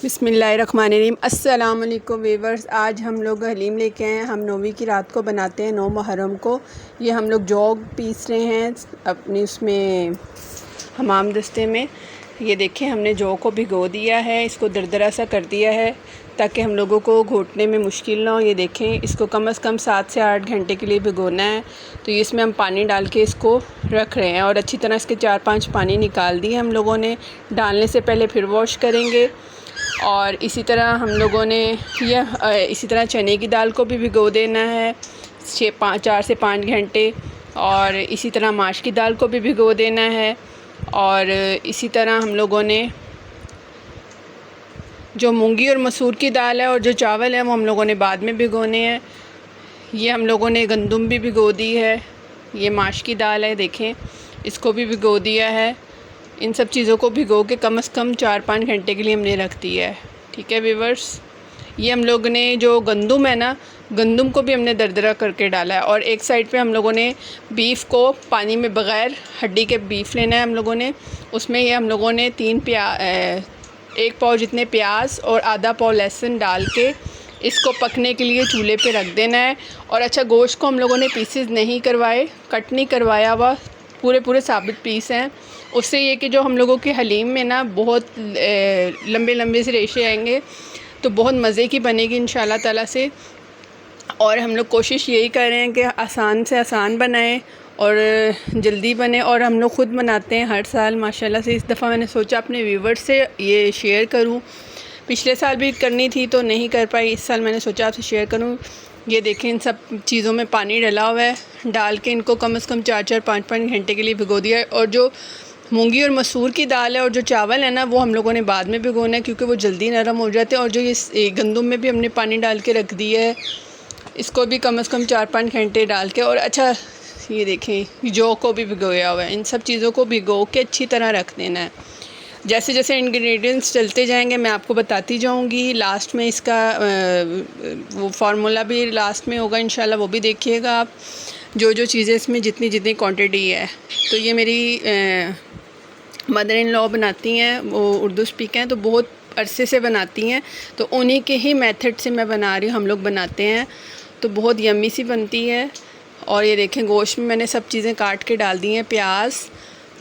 बिस्मिल्लाहिर्रहमानिर्रहीम। अस्सलाम वालेकुम वीवर्स। आज हम लोग हलीम लेके आए हैं। हम 9वीं की रात को बनाते हैं, 9 मुहर्रम को। ये हम लोग जौ पीस रहे हैं अपनी उसमें हमाम दस्ते में। ये देखें, हमने जौ को भिगो दिया है, इसको दरदरा सा कर दिया है ताकि हम लोगों को घोटने में मुश्किल ना हो। ये देखें, इसको कम से कम 7 से 8 घंटे के लिए भिगोना है। तो इसमें हम पानी डाल के इसको रख रहे हैं और अच्छी तरह इसके 4-5 पानी निकाल दिए हम लोगों ने। डालने से पहले फिर वॉश करेंगे। और इसी तरह हम लोगों ने इसी तरह चने की दाल को भी भिगो देना है 4 से 5 घंटे। और इसी तरह माश की दाल को भी भिगो देना है। और इसी तरह हम लोगों ने जो मूंगी और मसूर की दाल है और जो चावल है वो हम लोगों ने बाद में भिगोने हैं। ये हम लोगों ने गंदम भी भिगो दी है। ये माश की दाल है, देखें, इसको भी भिगो दिया है। इन सब चीज़ों को भिगो के कम से कम 4-5 घंटे के लिए हमने रख दिया है। ठीक है व्यूअर्स। ये हम लोग ने जो गंदम है ना, गंदम को भी हमने दरदरा करके डाला है। और एक साइड पे हम लोगों ने बीफ को पानी में बग़ैर हड्डी के बीफ लेना है हम लोगों ने। उसमें ये हम लोगों ने 1 पाव जितने प्याज और आधा पाव लहसुन डाल के इसको पकने के लिए चूल्हे पे रख देना है। और अच्छा, गोश्त को हम लोगों ने पीसेस नहीं करवाए, कट नहीं करवाया हुआ, पूरे साबित पीस हैं। उससे ये कि जो हम लोगों के हलीम में ना बहुत लंबे लंबे से रेशे आएंगे तो बहुत मज़े की बनेगी इंशाल्लाह ताला से। और हम लोग कोशिश यही कर रहे हैं कि आसान से आसान बनाएं और जल्दी बने। और हम लोग ख़ुद बनाते हैं हर साल माशाल्लाह से। इस दफ़ा मैंने सोचा अपने व्यूवर्स से ये शेयर करूं। पिछले साल भी करनी थी तो नहीं कर पाई, इस साल मैंने सोचा आपसे शेयर करूं। ये देखें, इन सब चीज़ों में पानी डला हुआ है। डाल के इनको कम से कम 4-4, 5-5 घंटे के लिए भिगो दिया है। और जो मूंगी और मसूर की दाल है और जो चावल है ना, वो हम लोगों ने बाद में भिगोना है क्योंकि वो जल्दी नरम हो जाते हैं। और जो ये गंदम में भी हमने पानी डाल के रख दिया है, इसको भी कम से कम 4-5 घंटे डाल के। और अच्छा, ये देखें, जौ को भी भिगोया हुआ है। इन सब चीज़ों को भिगो के अच्छी तरह रख देना है। जैसे जैसे इंग्रेडिएंट्स चलते जाएंगे मैं आपको बताती जाऊंगी। लास्ट में इसका वो फार्मूला भी लास्ट में होगा इंशाल्लाह, वो भी देखिएगा आप। जो चीज़ें इसमें जितनी जितनी क्वांटिटी है। तो ये मेरी मदर इन लॉ बनाती हैं, वो उर्दू स्पीक हैं, तो बहुत अरसे से बनाती हैं। तो उन्हीं के ही मेथड से मैं बना रही हूँ, हम लोग बनाते हैं तो बहुत यम्मी सी बनती है। और ये देखें, गोश्त में मैंने सब चीज़ें काट के डाल दी हैं, प्याज,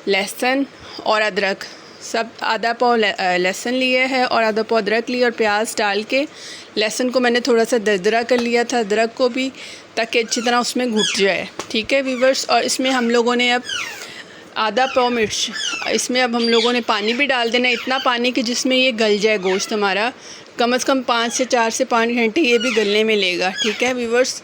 लहसुन और अदरक। सब आधा पाव लहसुन लिए है और आधा पाव अदरक लिया। और प्याज डाल के लहसुन को मैंने थोड़ा सा दरदरा कर लिया था, अदरक को भी, ताकि अच्छी तरह उसमें घुट जाए। ठीक है व्यूअर्स। और इसमें हम लोगों ने अब आधा पाव मिर्च, इसमें अब हम लोगों ने पानी भी डाल देना, इतना पानी कि जिसमें ये गल जाए गोश्त हमारा। कम से कम 4 से 5 घंटे ये भी गलने में लेगा। ठीक है व्यूअर्स।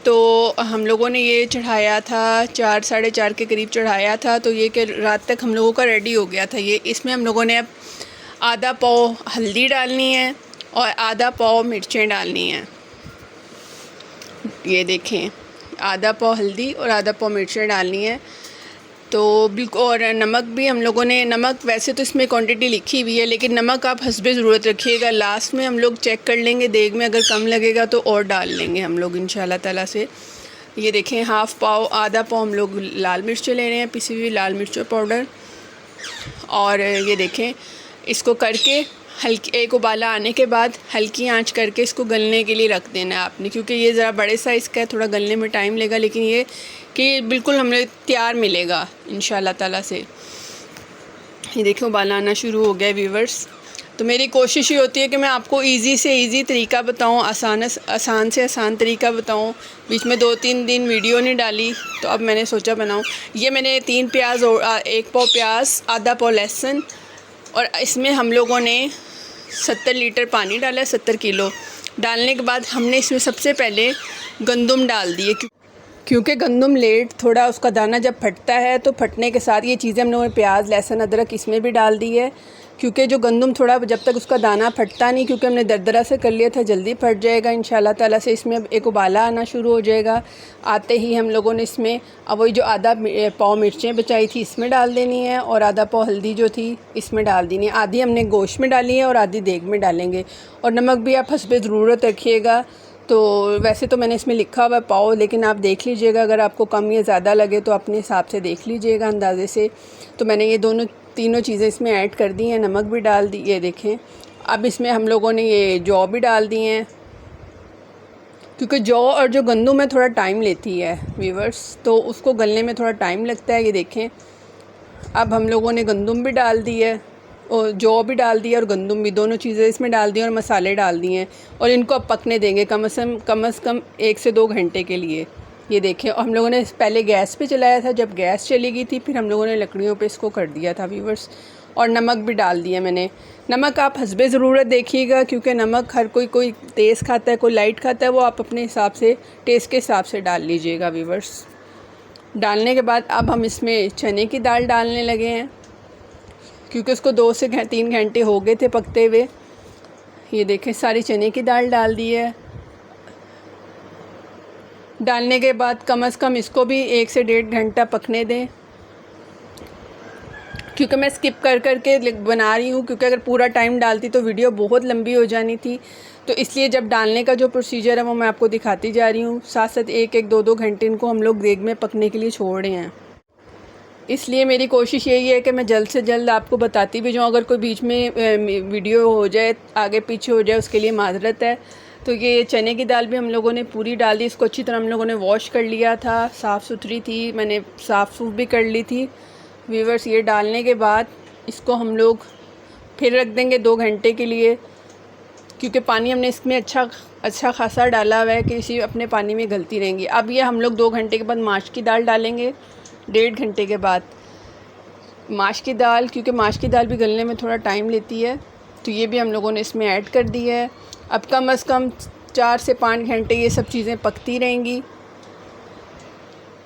तो हम लोगों ने ये चढ़ाया था 4, साढ़े 4 के करीब चढ़ाया था। तो ये कि रात तक हम लोगों का रेडी हो गया था ये। इसमें हम लोगों ने अब आधा पाव हल्दी डालनी है और आधा पाव मिर्चें डालनी हैं। ये देखें, आधा पाव हल्दी और आधा पाव मिर्चें डालनी है। तो बिल्कुल। और नमक भी हम लोगों ने, नमक वैसे तो इसमें क्वांटिटी लिखी हुई है, लेकिन नमक आप हस्बे ज़रूरत रखिएगा। लास्ट में हम लोग चेक कर लेंगे देग में, अगर कम लगेगा तो और डाल लेंगे हम लोग इंशाल्लाह ताला से। ये देखें, आधा पाव हम लोग लाल मिर्च ले रहे हैं, पिसी हुई लाल मिर्च पाउडर। और ये देखें, इसको करके एक उबाला आने के बाद हल्की आंच करके इसको गलने के लिए रख देना है आपने, क्योंकि ये ज़रा बड़े साइज़ का है, थोड़ा गलने में टाइम लगेगा, लेकिन ये कि बिल्कुल हमें तैयार मिलेगा इंशाल्लाह ताला से। ये देखो, उबाला आना शुरू हो गया व्यूअर्स। तो मेरी कोशिश ये होती है कि मैं आपको इजी से इजी तरीका बताऊं, आसान से आसान तरीका बताऊं। बीच में 2-3 दिन वीडियो नहीं डाली, तो अब मैंने सोचा बनाऊं। ये मैंने 3 प्याज और 1 पाव प्याज, आधा पाव लहसुन, और इसमें हम लोगों ने 70 लीटर पानी डाला है, 70 किलो। डालने के बाद हमने इसमें सबसे पहले गंदम डाल दिए, क्योंकि गंदम लेट थोड़ा उसका दाना जब फटता है तो फटने के साथ ये चीज़ें हम लोगों ने प्याज, लहसुन, अदरक इसमें भी डाल दी है। क्योंकि जो गंदम थोड़ा जब तक उसका दाना फटता नहीं, क्योंकि हमने दरदरा से कर लिया था, जल्दी फट जाएगा इंशाल्लाह ताला से। इसमें अब एक उबाला आना शुरू हो जाएगा। आते ही हम लोगों ने इसमें अब वही जो आधा पाव मिर्चें बचाई थी इसमें डाल देनी है और आधा पाव हल्दी जो थी इसमें डाल देनी है। आधी हमने गोश्त में डाली है और आधी देग में डालेंगे। और नमक भी आप हस्बे ज़रूरत रखिएगा। तो वैसे तो मैंने इसमें लिखा हुआ है पाव, लेकिन आप देख लीजिएगा, अगर आपको कम या ज़्यादा लगे तो अपने हिसाब से देख लीजिएगा अंदाज़े से। तो मैंने ये तीनों चीज़ें इसमें ऐड कर दी हैं, नमक भी डाल दी। ये देखें, अब इसमें हम लोगों ने ये जौ भी डाल दिए हैं, क्योंकि जौ और जो गंदम में थोड़ा टाइम लेती है व्यूअर्स, तो उसको गलने में थोड़ा टाइम लगता है। ये देखें, अब हम लोगों ने गंदम भी डाल दी है और जौ भी डाल दी है और गंदम भी, दोनों चीज़ें इसमें डाल दी और मसाले डाल दिए हैं और इनको अब पकने देंगे कम से कम 1 से 2 घंटे के लिए। ये देखें, और हम लोगों ने पहले गैस पे चलाया था, जब गैस चली गई थी फिर हम लोगों ने लकड़ियों पे इसको कर दिया था व्यूअर्स। और नमक भी डाल दिया मैंने। नमक आप हस्बे ज़रूरत देखिएगा, क्योंकि नमक हर कोई तेज़ खाता है, कोई लाइट खाता है, वो आप अपने हिसाब से टेस्ट के हिसाब से डाल लीजिएगा व्यूअर्स। डालने के बाद अब हम इसमें चने की दाल डालने लगे हैं, क्योंकि उसको 2 से 3 घंटे हो गए थे पकते हुए। ये देखें, सारी चने की दाल डाल दी है। डालने के बाद कम से कम इसको भी 1 से 1.5 घंटा पकने दें, क्योंकि मैं स्किप कर के बना रही हूँ, क्योंकि अगर पूरा टाइम डालती तो वीडियो बहुत लंबी हो जानी थी। तो इसलिए जब डालने का जो प्रोसीजर है वो मैं आपको दिखाती जा रही हूँ। साथ साथ 1-2 घंटे इनको हम लोग देग में पकने के लिए छोड़ रहे हैं। इसलिए मेरी कोशिश यही है कि मैं जल्द से जल्द आपको बताती भी जाऊँ। अगर कोई बीच में वीडियो हो जाए, आगे पीछे हो जाए, उसके लिए माज़रत है। तो ये चने की दाल भी हम लोगों ने पूरी डाल दी। इसको अच्छी तरह हम लोगों ने वॉश कर लिया था, साफ़ सुथरी थी, मैंने साफ़ सूफ भी कर ली थी व्यूअर्स। ये डालने के बाद इसको हम लोग फिर रख देंगे 2 घंटे के लिए, क्योंकि पानी हमने इसमें अच्छा खासा डाला हुआ है कि इसी अपने पानी में गलती रहेंगी। अब ये हम लोग 2 घंटे के बाद माश की दाल डालेंगे, 1.5 घंटे के बाद माश की दाल, क्योंकि माश की दाल भी गलने में थोड़ा टाइम लेती है। तो ये भी हम लोगों ने इसमें ऐड कर दी है। अब कम से कम 4 से 5 घंटे ये सब चीज़ें पकती रहेंगी।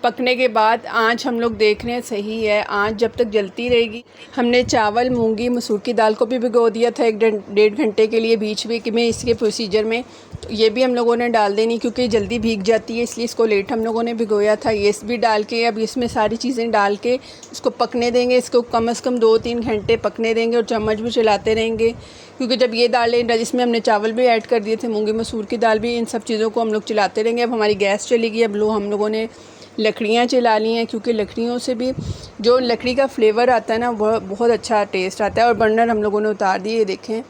पकने के बाद आँच हम लोग देख रहे हैं सही है, आँच जब तक जलती रहेगी। हमने चावल, मूंगी, मसूर की दाल को भी भिगो दिया था 1-1.5 घंटे के लिए बीच में इसके प्रोसीजर में। तो ये भी हम लोगों ने डाल देनी, क्योंकि जल्दी भीग जाती है, इसलिए इसको लेट हम लोगों ने भिगोया था। ये भी डाल के अब इसमें सारी चीज़ें डाल के इसको पकने देंगे। इसको कम से कम 2-3 घंटे पकने देंगे और चम्मच भी चलाते रहेंगे, क्योंकि जब ये दालें, जिसमें हमने चावल भी ऐड कर दिए थे, मूंगी मसूर की दाल भी, इन सब चीज़ों को हम लोग चलाते रहेंगे। अब हमारी गैस चली गई। अब हम लोगों ने लकड़ियाँ जला ली हैं, क्योंकि लकड़ियों से भी जो लकड़ी का फ्लेवर आता है ना, वह बहुत अच्छा टेस्ट आता है। और बर्नर हम लोगों ने उतार दिए। ये देखें,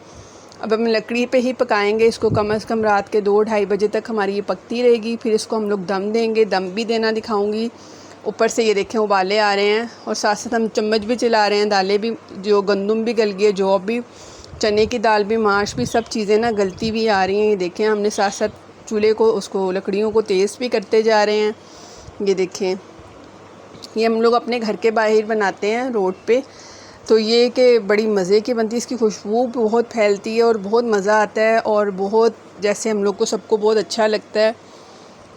अब हम लकड़ी पे ही पकाएंगे इसको। कम से कम रात के 2-2:30 बजे तक हमारी ये पकती रहेगी। फिर इसको हम लोग दम देंगे, दम भी देना दिखाऊंगी। ऊपर से ये देखें उबाले आ रहे हैं और साथ साथ हम चम्मच भी चला रहे हैं। दालें भी, जो गंदम भी गल गई है, जौ भी, चने की दाल भी, माश भी, सब चीज़ें ना गलती भी आ रही हैं। ये देखें, हमने साथ साथ चूल्हे को, उसको लकड़ियों को तेज़ भी करते जा रहे हैं। ये देखें, ये हम लोग अपने घर के बाहर बनाते हैं रोड पे। तो ये कि बड़ी मज़े की बनती है, इसकी खुशबू बहुत फैलती है और बहुत मज़ा आता है और बहुत, जैसे हम लोग को सबको बहुत अच्छा लगता है।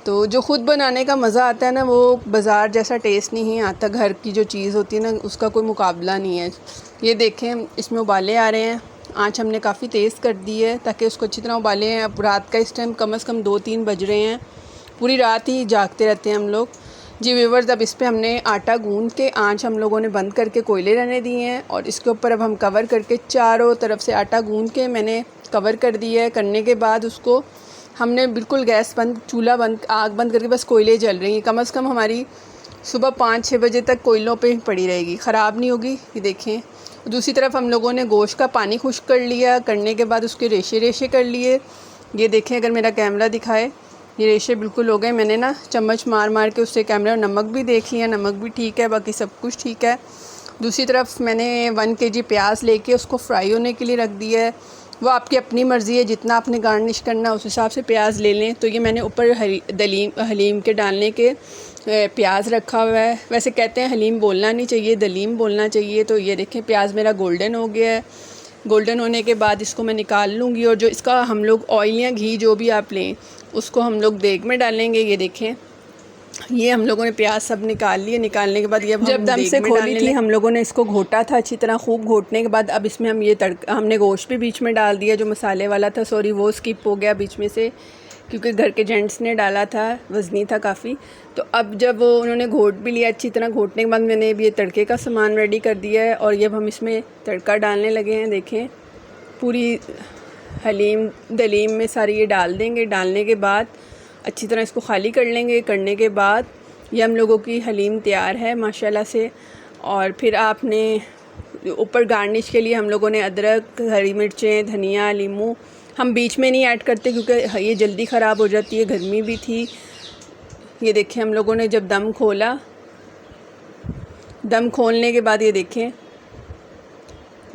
तो जो ख़ुद बनाने का मज़ा आता है ना, वो बाज़ार जैसा टेस्ट नहीं आता। घर की जो चीज़ होती है ना, उसका कोई मुकाबला नहीं है। ये देखें, इसमें उबाले आ रहे हैं। आँच हमने काफ़ी तेज़ कर दी है ताकि उसको अच्छी तरह उबाले हैं। अब रात का इस टाइम कम से कम 2-3 बज रहे हैं। पूरी रात ही जागते रहते हैं हम लोग जी व्यूअर्स। अब इस पे हमने आटा गूंद के आँच हम लोगों ने बंद करके कोयले रहने दिए हैं और इसके ऊपर अब हम कवर करके चारों तरफ से आटा गूंद के मैंने कवर कर दिया है। करने के बाद उसको हमने बिल्कुल गैस बंद, चूल्हा बंद, आग बंद करके बस कोयले जल रही हैं। कम से कम हमारी सुबह 5-6 बजे तक कोयलों पे पड़ी रहेगी, ख़राब नहीं होगी। ये देखें, दूसरी तरफ हम लोगों ने गोश्त का पानी खुश्क कर लिया। करने के बाद उसके रेशे रेशे कर लिए। ये देखें, अगर मेरा कैमरा दिखाए, ये रेशे बिल्कुल हो गए। मैंने ना चम्मच मार मार के उससे कैमरा, नमक भी देख लिया, नमक भी ठीक है, बाकी सब कुछ ठीक है। दूसरी तरफ मैंने 1 kg प्याज लेके उसको फ्राई होने के लिए रख दिया है। वो आपकी अपनी मर्ज़ी है, जितना आपने गार्निश करना उस हिसाब से प्याज ले लें। तो ये मैंने ऊपर हलीम के डालने के प्याज रखा हुआ है। वैसे कहते हैं हलीम बोलना नहीं चाहिए, दलीम बोलना चाहिए। तो ये देखें, प्याज मेरा गोल्डन हो गया है। गोल्डन होने के बाद इसको मैं निकाल लूँगी और जो इसका हम लोग ऑयल या घी जो भी आप लें उसको हम लोग देग में डालेंगे। ये देखें, ये हम लोगों ने प्याज सब निकाल लिए। निकालने के बाद ये जब दम से खोली थी हम लोगों ने इसको घोटा था अच्छी तरह, खूब घोटने के बाद अब इसमें हम ये हमने गोश्त भी बीच में डाल दिया जो मसाले वाला था। सॉरी, वो स्किप हो गया बीच में से, क्योंकि घर के जेंट्स ने डाला था, वज़नी था काफ़ी। तो अब जब वो उन्होंने घोट भी लिया अच्छी तरह, घोटने के बाद मैंने ये तड़के का सामान रेडी कर दिया है और ये अब हम इसमें तड़का डालने लगे हैं। देखें, पूरी हलीम दलीम में सारी ये डाल देंगे। डालने के बाद अच्छी तरह इसको खाली कर लेंगे। करने के बाद ये हम लोगों की हलीम तैयार है माशाल्लाह से। और फिर आपने ऊपर गार्निश के लिए हम लोगों ने अदरक, हरी मिर्चें, धनिया, नींबू हम बीच में नहीं ऐड करते क्योंकि ये जल्दी ख़राब हो जाती है, गर्मी भी थी। ये देखें हम लोगों ने जब दम खोला, दम खोलने के बाद ये देखें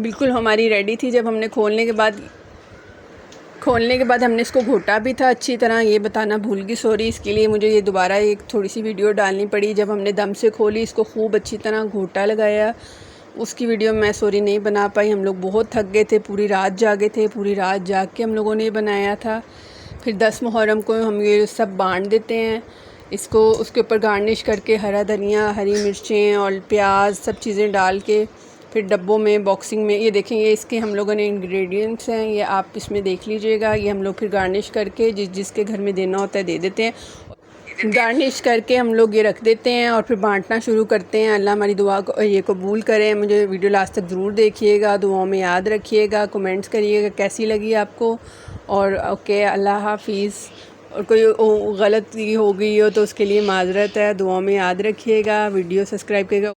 बिल्कुल हमारी रेडी थी। जब हमने खोलने के बाद हमने इसको घोटा भी था अच्छी तरह। ये बताना भूल गई, सॉरी, इसके लिए मुझे ये दोबारा एक थोड़ी सी वीडियो डालनी पड़ी। जब हमने दम से खोली, इसको खूब अच्छी तरह घोटा लगाया, उसकी वीडियो मैं सॉरी नहीं बना पाई। हम लोग बहुत थक गए थे, पूरी रात जागे थे, पूरी रात जाग के हम लोगों ने बनाया था। फिर 10 मुहर्रम को हम ये सब बांट देते हैं इसको। उसके ऊपर गार्निश करके हरा धनिया, हरी मिर्चें और प्याज सब चीज़ें डाल के फिर डब्बों में, बॉक्सिंग में, ये देखें ये इसके हम लोगों ने इंग्रेडिएंट्स हैं, ये आप इसमें देख लीजिएगा। ये हम लोग फिर गार्निश करके जिसके घर में देना होता है दे देते हैं। गार्निश करके हम लोग ये रख देते हैं और फिर बांटना शुरू करते हैं। अल्लाह हमारी दुआ को ये कबूल करें। मुझे वीडियो लास्ट तक ज़रूर देखिएगा, दुआओं में याद रखिएगा, कमेंट्स करिएगा कैसी लगी आपको। और ओके, अल्लाह हाफिज़। और कोई गलती हो गई हो तो उसके लिए माजरत है, दुआओं में याद रखिएगा। वीडियो सब्सक्राइब करिएगा।